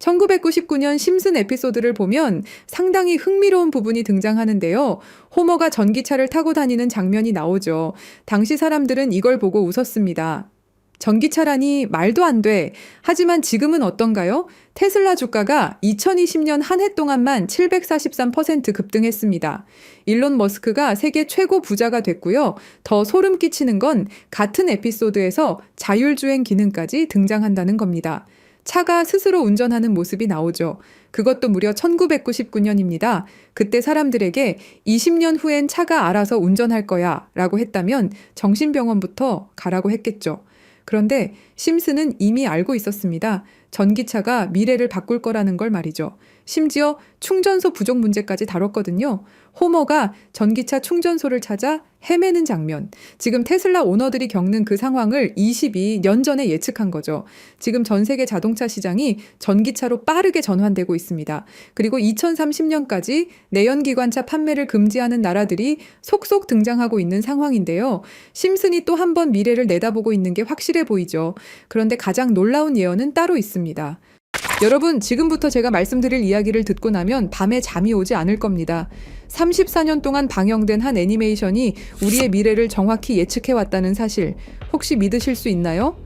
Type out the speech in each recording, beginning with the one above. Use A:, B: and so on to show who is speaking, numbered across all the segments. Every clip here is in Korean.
A: 1999년 심슨 에피소드를 보면 상당히 흥미로운 부분이 등장하는데요. 호머가 전기차를 타고 다니는 장면이 나오죠. 당시 사람들은 이걸 보고 웃었습니다. 전기차라니 말도 안 돼. 하지만 지금은 어떤가요? 테슬라 주가가 2020년 한 해 동안만 743% 급등했습니다. 일론 머스크가 세계 최고 부자가 됐고요. 더 소름 끼치는 건 같은 에피소드에서 자율주행 기능까지 등장한다는 겁니다. 차가 스스로 운전하는 모습이 나오죠. 그것도 무려 1999년입니다. 그때 사람들에게 20년 후엔 차가 알아서 운전할 거야 라고 했다면 정신병원부터 가라고 했겠죠. 그런데 심슨은 이미 알고 있었습니다. 전기차가 미래를 바꿀 거라는 걸 말이죠. 심지어 충전소 부족 문제까지 다뤘거든요. 호머가 전기차 충전소를 찾아 헤매는 장면. 지금 테슬라 오너들이 겪는 그 상황을 22년 전에 예측한 거죠. 지금 전 세계 자동차 시장이 전기차로 빠르게 전환되고 있습니다. 그리고 2030년까지 내연기관차 판매를 금지하는 나라들이 속속 등장하고 있는 상황인데요. 심슨이 또 한 번 미래를 내다보고 있는 게 확실해 보이죠. 그런데 가장 놀라운 예언은 따로 있습니다. 여러분, 지금부터 제가 말씀드릴 이야기를 듣고 나면 밤에 잠이 오지 않을 겁니다. 34년 동안 방영된 한 애니메이션이 우리의 미래를 정확히 예측해왔다는 사실, 혹시 믿으실 수 있나요?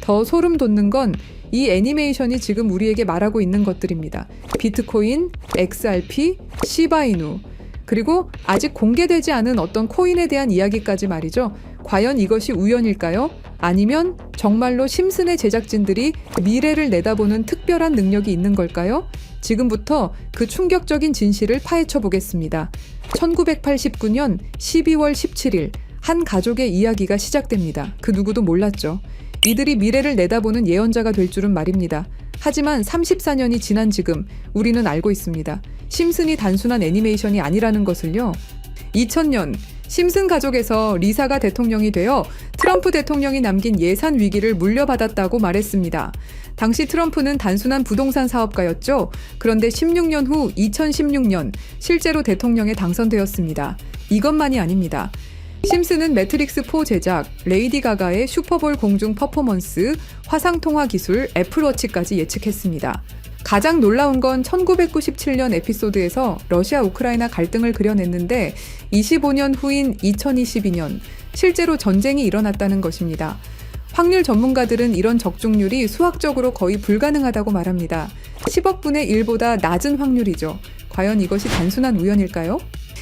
A: 더 소름 돋는 건 이 애니메이션이 지금 우리에게 말하고 있는 것들입니다. 비트코인, XRP, 시바이누, 그리고 아직 공개되지 않은 어떤 코인에 대한 이야기까지 말이죠. 과연 이것이 우연일까요? 아니면 정말로 심슨의 제작진들이 미래를 내다보는 특별한 능력이 있는 걸까요? 지금부터 그 충격적인 진실을 파헤쳐 보겠습니다. 1989년 12월 17일 한 가족의 이야기가 시작됩니다. 그 누구도 몰랐죠. 이들이 미래를 내다보는 예언자가 될 줄은 말입니다. 하지만 34년이 지난 지금 우리는 알고 있습니다. 심슨이 단순한 애니메이션이 아니라는 것을요. 2000년 심슨 가족에서 리사가 대통령이 되어 트럼프 대통령이 남긴 예산 위기를 물려받았다고 말했습니다. 당시 트럼프는 단순한 부동산 사업가였죠. 그런데 16년 후 2016년 실제로 대통령에 당선되었습니다. 이것만이 아닙니다. 심슨은 매트릭스4 제작, 레이디 가가의 슈퍼볼 공중 퍼포먼스, 화상통화 기술, 애플워치까지 예측했습니다. 가장 놀라운 건 1997년 에피소드에서 러시아 우크라이나 갈등을 그려냈는데 25년 후인 2022년 실제로 전쟁이 일어났다는 것입니다. 확률 전문가들은 이런 적중률이 수학적으로 거의 불가능하다고 말합니다. 10억 분의 1보다 낮은 확률이죠. 과연 이것이 단순한 우연일까요?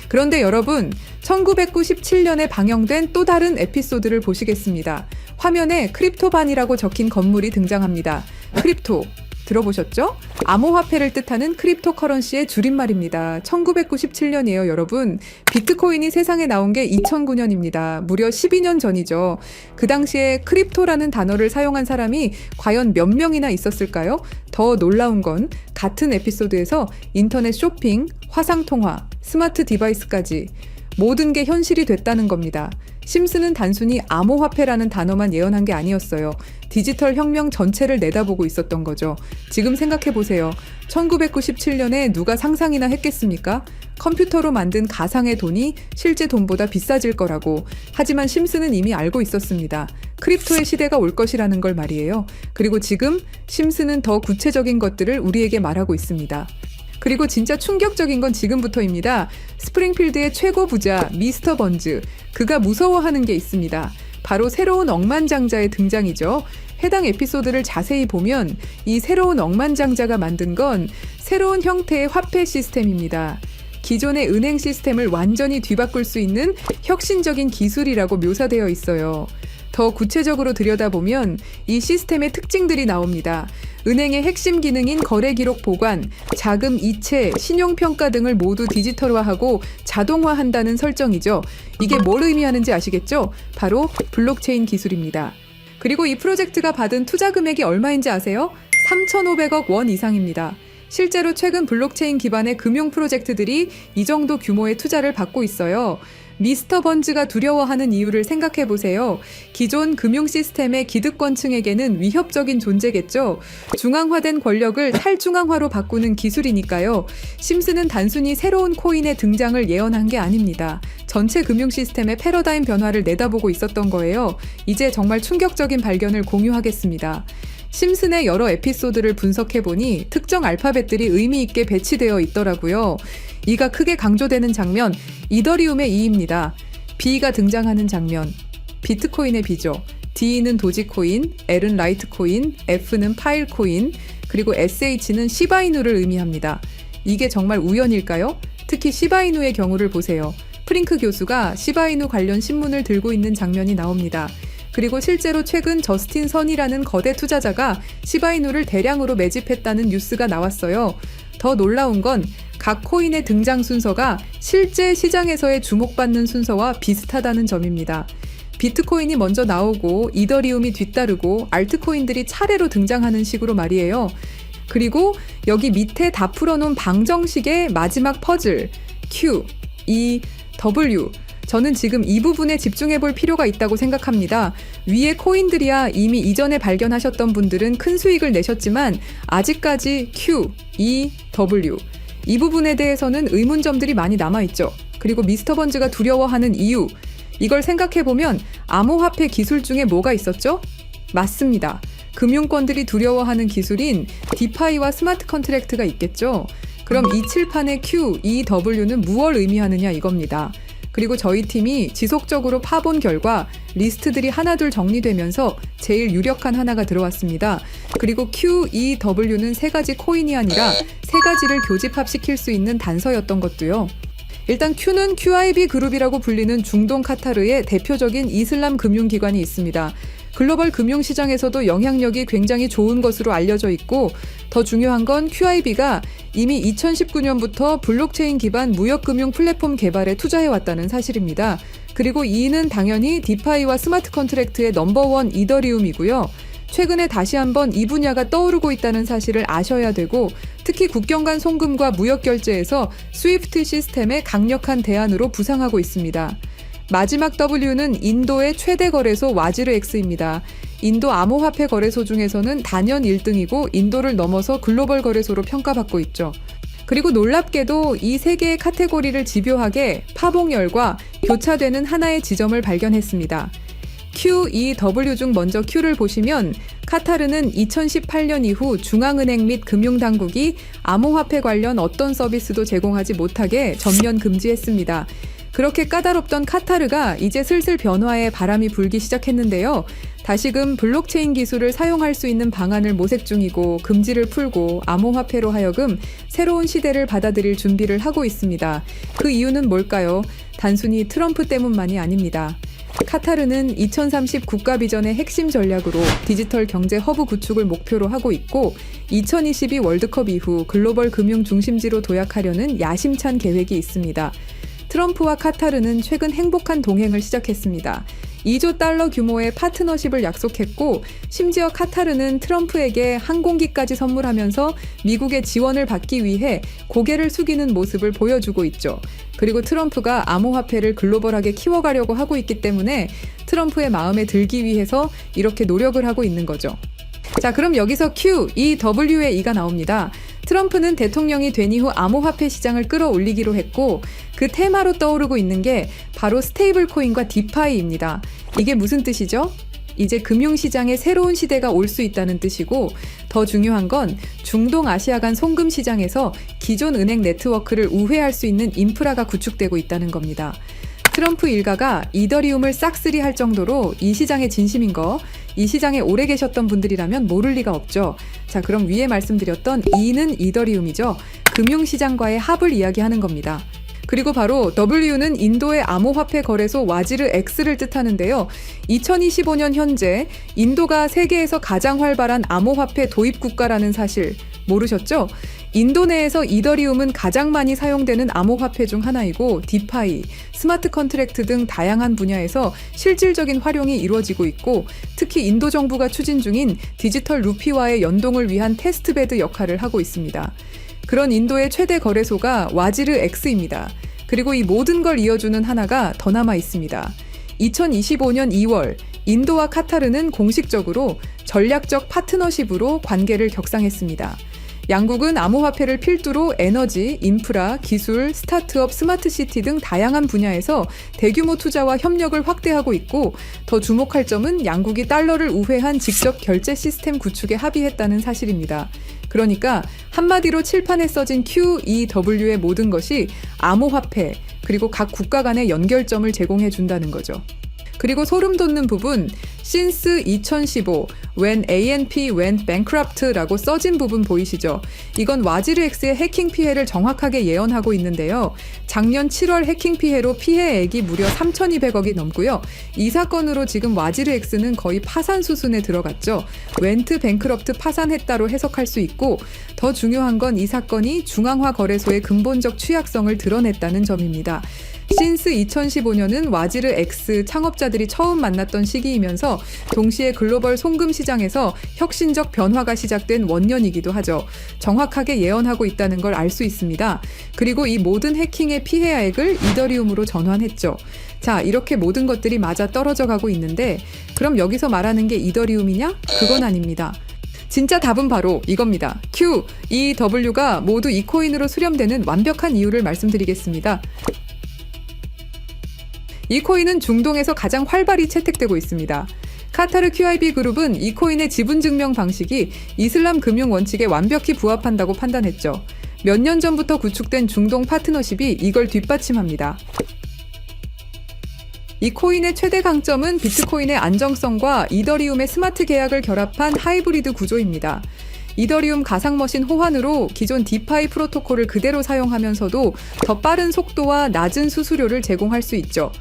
A: 그런데 여러분, 1997년에 방영된 또 다른 에피소드를 보시겠습니다. 화면에 크립토반이라고 적힌 건물이 등장합니다. 크립토. 들어보셨죠? 암호화폐를 뜻하는 크립토커런시의 줄임말입니다. 1997년이에요, 여러분. 비트코인이 세상에 나온 게 2009년입니다. 무려 12년 전이죠. 그 당시에 크립토라는 단어를 사용한 사람이 과연 몇 명이나 있었을까요? 더 놀라운 건 같은 에피소드에서 인터넷 쇼핑, 화상통화, 스마트 디바이스까지 모든 게 현실이 됐다는 겁니다. 심슨은 단순히 암호화폐라는 단어만 예언한 게 아니었어요. 디지털 혁명 전체를 내다보고 있었던 거죠. 지금 생각해보세요. 1997년에 누가 상상이나 했겠습니까? 컴퓨터로 만든 가상의 돈이 실제 돈보다 비싸질 거라고. 하지만 심슨은 이미 알고 있었습니다. 크립토의 시대가 올 것이라는 걸 말이에요. 그리고 지금 심슨은 더 구체적인 것들을 우리에게 말하고 있습니다. 그리고 진짜 충격적인 건 지금부터입니다. 스프링필드의 최고 부자 미스터 번즈, 그가 무서워하는 게 있습니다. 바로 새로운 억만장자의 등장이죠. 해당 에피소드를 자세히 보면 이 새로운 억만장자가 만든 건 새로운 형태의 화폐 시스템입니다. 기존의 은행 시스템을 완전히 뒤바꿀 수 있는 혁신적인 기술이라고 묘사되어 있어요. 더 구체적으로 들여다보면 이 시스템의 특징들이 나옵니다. 은행의 핵심 기능인 거래 기록 보관, 자금 이체, 신용평가 등을 모두 디지털화하고 자동화한다는 설정이죠. 이게 뭘 의미하는지 아시겠죠? 바로 블록체인 기술입니다. 그리고 이 프로젝트가 받은 투자 금액이 얼마인지 아세요? 3,500억 원 이상입니다. 실제로 최근 블록체인 기반의 금융 프로젝트들이 이 정도 규모의 투자를 받고 있어요. 미스터 번즈가 두려워하는 이유를 생각해보세요. 기존 금융 시스템의 기득권층에게는 위협적인 존재겠죠. 중앙화된 권력을 탈중앙화로 바꾸는 기술이니까요. 심슨은 단순히 새로운 코인의 등장을 예언한 게 아닙니다. 전체 금융 시스템의 패러다임 변화를 내다보고 있었던 거예요. 이제 정말 충격적인 발견을 공유하겠습니다. 심슨의 여러 에피소드를 분석해보니 특정 알파벳들이 의미 있게 배치되어 있더라고요. 이가 크게 강조되는 장면, 이더리움의 E입니다. B가 등장하는 장면, 비트코인의 B죠. D는 도지코인, L은 라이트코인, F는 파일코인, 그리고 SH는 시바이누를 의미합니다. 이게 정말 우연일까요? 특히 시바이누의 경우를 보세요. 프링크 교수가 시바이누 관련 신문을 들고 있는 장면이 나옵니다. 그리고 실제로 최근 저스틴 선이라는 거대 투자자가 시바이누를 대량으로 매집했다는 뉴스가 나왔어요. 더 놀라운 건 각 코인의 등장 순서가 실제 시장에서의 주목받는 순서와 비슷하다는 점입니다. 비트코인이 먼저 나오고 이더리움이 뒤따르고 알트코인들이 차례로 등장하는 식으로 말이에요. 그리고 여기 밑에 다 풀어놓은 방정식의 마지막 퍼즐 Q, E, W. 저는 지금 이 부분에 집중해 볼 필요가 있다고 생각합니다. 위에 코인들이야 이미 이전에 발견하셨던 분들은 큰 수익을 내셨지만 아직까지 Q, E, W. 이 부분에 대해서는 의문점들이 많이 남아있죠. 그리고 미스터 번즈가 두려워하는 이유. 이걸 생각해보면 암호화폐 기술 중에 뭐가 있었죠? 맞습니다. 금융권들이 두려워하는 기술인 디파이와 스마트 컨트랙트가 있겠죠. 그럼 이 칠판의 Q, E, W는 무엇을 의미하느냐 이겁니다. 그리고 저희 팀이 지속적으로 파본 결과 리스트들이 하나둘 정리되면서 제일 유력한 하나가 들어왔습니다. 그리고 Q, E, W는 세 가지 코인이 아니라 세 가지를 교집합시킬 수 있는 단서였던 것도요. 일단 Q는 QIB 그룹이라고 불리는 중동 카타르의 대표적인 이슬람 금융기관이 있습니다. 글로벌 금융시장에서도 영향력이 굉장히 좋은 것으로 알려져 있고 더 중요한 건 QIB가 이미 2019년부터 블록체인 기반 무역금융 플랫폼 개발에 투자해왔다는 사실입니다. 그리고 E는 당연히 디파이와 스마트 컨트랙트의 넘버원 이더리움이고요. 최근에 다시 한번 이 분야가 떠오르고 있다는 사실을 아셔야 되고 특히 국경 간 송금과 무역 결제에서 스위프트 시스템의 강력한 대안으로 부상하고 있습니다. 마지막 W는 인도의 최대 거래소 와지르X입니다. 인도 암호화폐 거래소 중에서는 단연 1등이고 인도를 넘어서 글로벌 거래소로 평가받고 있죠. 그리고 놀랍게도 이 세 개의 카테고리를 집요하게 파봉열과 교차되는 하나의 지점을 발견했습니다. Q, E, W 중 먼저 Q를 보시면 카타르는 2018년 이후 중앙은행 및 금융당국이 암호화폐 관련 어떤 서비스도 제공하지 못하게 전면 금지했습니다. 그렇게 까다롭던 카타르가 이제 슬슬 변화의 바람이 불기 시작했는데요. 다시금 블록체인 기술을 사용할 수 있는 방안을 모색 중이고 금지를 풀고 암호화폐로 하여금 새로운 시대를 받아들일 준비를 하고 있습니다. 그 이유는 뭘까요? 단순히 트럼프 때문만이 아닙니다. 카타르는 2030 국가 비전의 핵심 전략으로 디지털 경제 허브 구축을 목표로 하고 있고 2022 월드컵 이후 글로벌 금융 중심지로 도약하려는 야심찬 계획이 있습니다. 트럼프와 카타르는 최근 행복한 동행을 시작했습니다. 2조 달러 규모의 파트너십을 약속했고 심지어 카타르는 트럼프에게 항공기까지 선물하면서 미국의 지원을 받기 위해 고개를 숙이는 모습을 보여주고 있죠. 그리고 트럼프가 암호화폐를 글로벌하게 키워가려고 하고 있기 때문에 트럼프의 마음에 들기 위해서 이렇게 노력을 하고 있는 거죠. 자, 그럼 여기서 Q, E, W의 E가 나옵니다. 트럼프는 대통령이 된 이후 암호화폐 시장을 끌어올리기로 했고 그 테마로 떠오르고 있는 게 바로 스테이블 코인과 디파이입니다. 이게 무슨 뜻이죠? 이제 금융시장에 새로운 시대가 올 수 있다는 뜻이고 더 중요한 건 중동 아시아 간 송금 시장에서 기존 은행 네트워크를 우회할 수 있는 인프라가 구축되고 있다는 겁니다. 트럼프 일가가 이더리움을 싹쓸이 할 정도로 이 시장의 진심인 거, 이 시장에 오래 계셨던 분들이라면 모를 리가 없죠. 자, 그럼 위에 말씀드렸던 E는 이더리움이죠. 금융시장과의 합을 이야기하는 겁니다. 그리고 바로 W는 인도의 암호화폐 거래소 와지르X를 뜻하는데요. 2025년 현재 인도가 세계에서 가장 활발한 암호화폐 도입 국가라는 사실 모르셨죠? 인도 내에서 이더리움은 가장 많이 사용되는 암호화폐 중 하나이고 디파이, 스마트 컨트랙트 등 다양한 분야에서 실질적인 활용이 이루어지고 있고 특히 인도 정부가 추진 중인 디지털 루피와의 연동을 위한 테스트베드 역할을 하고 있습니다. 그런 인도의 최대 거래소가 와지르X입니다. 그리고 이 모든 걸 이어주는 하나가 더 남아 있습니다. 2025년 2월 인도와 카타르는 공식적으로 전략적 파트너십으로 관계를 격상했습니다. 양국은 암호화폐를 필두로 에너지, 인프라, 기술, 스타트업, 스마트시티 등 다양한 분야에서 대규모 투자와 협력을 확대하고 있고, 더 주목할 점은 양국이 달러를 우회한 직접 결제 시스템 구축에 합의했다는 사실입니다. 그러니까 한마디로 칠판에 써진 QEW의 모든 것이 암호화폐, 그리고 각 국가 간의 연결점을 제공해 준다는 거죠. 그리고 소름 돋는 부분, since 2015, when ANP went bankrupt라고 써진 부분 보이시죠? 이건 와지르엑스의 해킹 피해를 정확하게 예언하고 있는데요. 작년 7월 해킹 피해로 피해액이 무려 3,200억이 넘고요. 이 사건으로 지금 와지르엑스는 거의 파산 수순에 들어갔죠. went bankrupt 파산했다로 해석할 수 있고, 더 중요한 건 이 사건이 중앙화 거래소의 근본적 취약성을 드러냈다는 점입니다. since 2015년은 와지르 X 창업자들이 처음 만났던 시기이면서 동시에 글로벌 송금 시장에서 혁신적 변화가 시작된 원년이기도 하죠. 정확하게 예언하고 있다는 걸 알 수 있습니다. 그리고 이 모든 해킹의 피해액을 이더리움으로 전환했죠. 자, 이렇게 모든 것들이 맞아 떨어져 가고 있는데, 그럼 여기서 말하는 게 이더리움이냐? 그건 아닙니다. 진짜 답은 바로 이겁니다. Q, E, W가 모두 이 코인으로 수렴되는 완벽한 이유를 말씀드리겠습니다. 이 코인은 중동에서 가장 활발히 채택되고 있습니다. 카타르 QIB 그룹은 이 코인의 지분 증명 방식이 이슬람 금융 원칙에 완벽히 부합한다고 판단했죠. 몇 년 전부터 구축된 중동 파트너십이 이걸 뒷받침합니다. 이 코인의 최대 강점은 비트코인의 안정성과 이더리움의 스마트 계약을 결합한 하이브리드 구조입니다. 이더리움 가상머신 호환으로 기존 디파이 프로토콜을 그대로 사용하면서도 더 빠른 속도와 낮은 수수료를 제공할 수 있죠.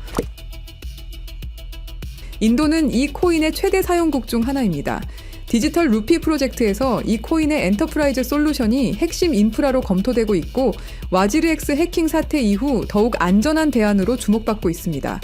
A: 인도는 이 코인의 최대 사용국 중 하나입니다. 디지털 루피 프로젝트에서 이 코인의 엔터프라이즈 솔루션이 핵심 인프라로 검토되고 있고, 와지르엑스 해킹 사태 이후 더욱 안전한 대안으로 주목받고 있습니다.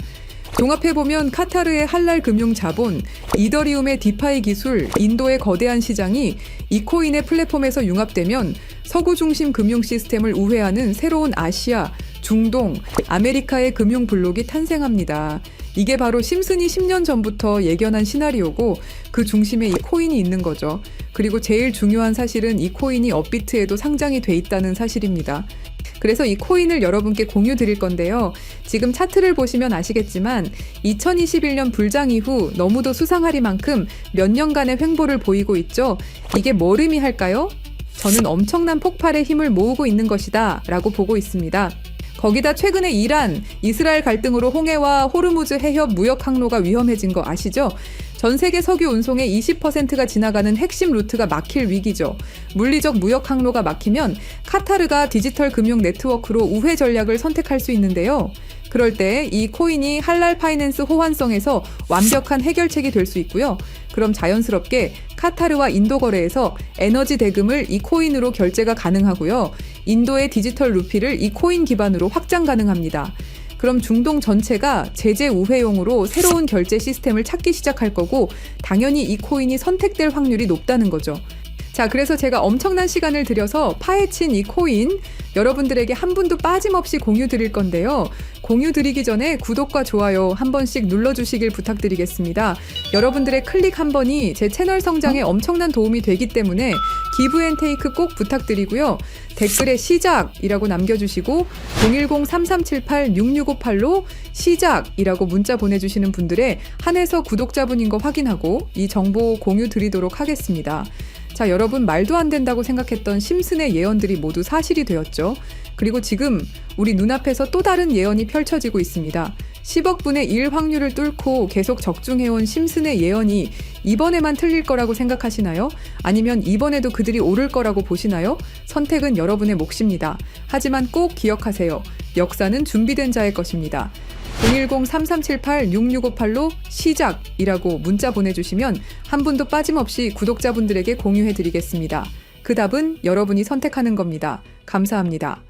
A: 종합해보면 카타르의 할랄 금융 자본, 이더리움의 디파이 기술, 인도의 거대한 시장이 이 코인의 플랫폼에서 융합되면 서구 중심 금융 시스템을 우회하는 새로운 아시아, 중동, 아메리카의 금융 블록이 탄생합니다. 이게 바로 심슨이 10년 전부터 예견한 시나리오고, 그 중심에 이 코인이 있는 거죠. 그리고 제일 중요한 사실은 이 코인이 업비트에도 상장이 돼 있다는 사실입니다. 그래서 이 코인을 여러분께 공유 드릴 건데요. 지금 차트를 보시면 아시겠지만 2021년 불장 이후 너무도 수상하리만큼 몇 년간의 횡보를 보이고 있죠. 이게 뭘 의미할까요? 저는 엄청난 폭발의 힘을 모으고 있는 것이다 라고 보고 있습니다. 거기다 최근에 이란, 이스라엘 갈등으로 홍해와 호르무즈 해협 무역 항로가 위험해진 거 아시죠? 전 세계 석유 운송의 20%가 지나가는 핵심 루트가 막힐 위기죠. 물리적 무역 항로가 막히면 카타르가 디지털 금융 네트워크로 우회 전략을 선택할 수 있는데요. 그럴 때 이 코인이 할랄 파이낸스 호환성에서 완벽한 해결책이 될 수 있고요. 그럼 자연스럽게 카타르와 인도 거래에서 에너지 대금을 이 코인으로 결제가 가능하고요. 인도의 디지털 루피를 이 코인 기반으로 확장 가능합니다. 그럼 중동 전체가 제재 우회용으로 새로운 결제 시스템을 찾기 시작할 거고, 당연히 이 코인이 선택될 확률이 높다는 거죠. 자, 그래서 제가 엄청난 시간을 들여서 파헤친 이 코인, 여러분들에게 한 분도 빠짐없이 공유 드릴 건데요. 공유 드리기 전에 구독과 좋아요 한 번씩 눌러주시길 부탁드리겠습니다. 여러분들의 클릭 한 번이 제 채널 성장에 엄청난 도움이 되기 때문에 기브앤테이크 꼭 부탁드리고요. 댓글에 시작이라고 남겨주시고 010-3378-6658로 시작이라고 문자 보내주시는 분들의 한해서 구독자분인 거 확인하고 이 정보 공유 드리도록 하겠습니다. 자, 여러분, 말도 안 된다고 생각했던 심슨의 예언들이 모두 사실이 되었죠. 그리고 지금 우리 눈앞에서 또 다른 예언이 펼쳐지고 있습니다. 10억 분의 1 확률을 뚫고 계속 적중해온 심슨의 예언이 이번에만 틀릴 거라고 생각하시나요? 아니면 이번에도 그들이 오를 거라고 보시나요? 선택은 여러분의 몫입니다. 하지만 꼭 기억하세요. 역사는 준비된 자의 것입니다. 010-3378-6658로 시작이라고 문자 보내주시면 한 분도 빠짐없이 구독자분들에게 공유해드리겠습니다. 그 답은 여러분이 선택하는 겁니다. 감사합니다.